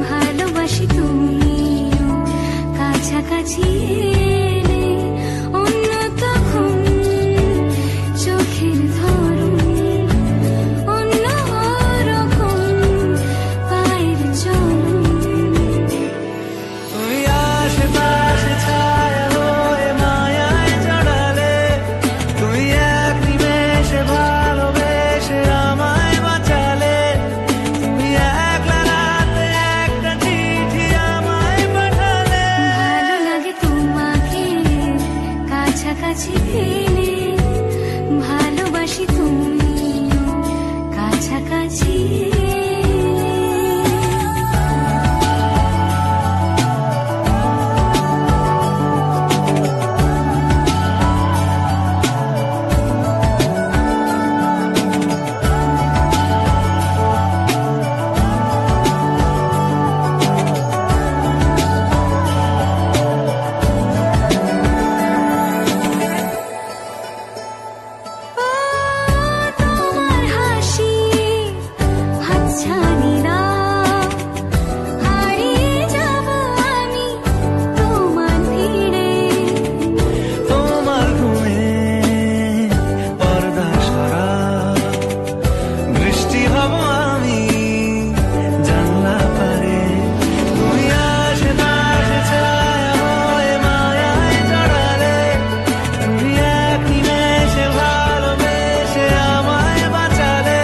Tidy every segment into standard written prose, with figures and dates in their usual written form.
ভালোবাসি তুমিও কাছাকাছি এলে অন্য তখন চোখের ধরন অন্য রকম পায়ের চলন। তুমি আশেপাশে ছায়া হয়ে মায়ায় জড়ালে, তুমি এক নিমেষে ভালোবেসে আমায় বাঁচালে, তুমি একলা রাতে একটা চিঠি আমায় পাঠালে। ভালো লাগে তোমাকে কাছাকাছি পেলে, ভালোবাসি তুমিও কাছাকাছি তোমার হাসি হাতছানিরা হারিয়ে যাব আমি তোমার ভিড়ে। তোমার ঘুমে পর্দা সরা, বৃষ্টি হব আমি জানলা পারে। তুমি আশেপাশে ছায়া হয়ে মায়ায় জড়ালে, তুমি এক নিমেষে ভালোবেসে আমায় বাঁচালে,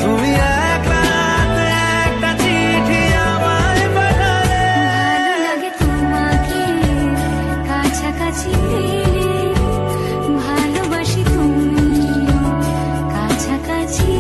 তুমি একলা রাতে একটা চিঠি আমায় পাঠালে। ভালো লাগে তোমাকে কাছাকাছি পেলে, ভালোবাসি তুমিও কাছাকাছি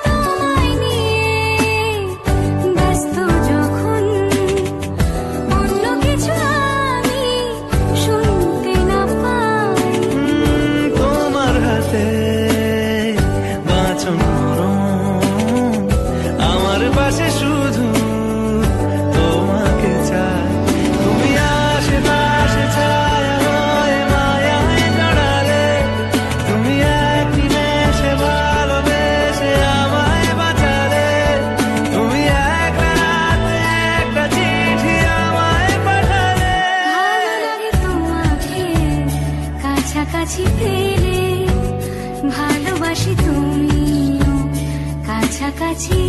তোমায় নিয়ে ব্যস্ত যখন অন্য কিছু আমি শুনতে না পাই। তোমার হাতে বাঁচন মরণ, আমার পাশে শুধু তোমাকে চাই। তুমি আশেপাশে ছায়া হয়ে মায়ায় জড়ালে, তুমি এক নিমেষে ভালোবেসে আমায় বাঁচালে, তুমি একলা রাতে একটা চিঠি আমায় পাঠালে। ভালো লাগে তোমাকে কাছাকাছি পেলে, ভালোবাসি তুমিও কাছাকাছি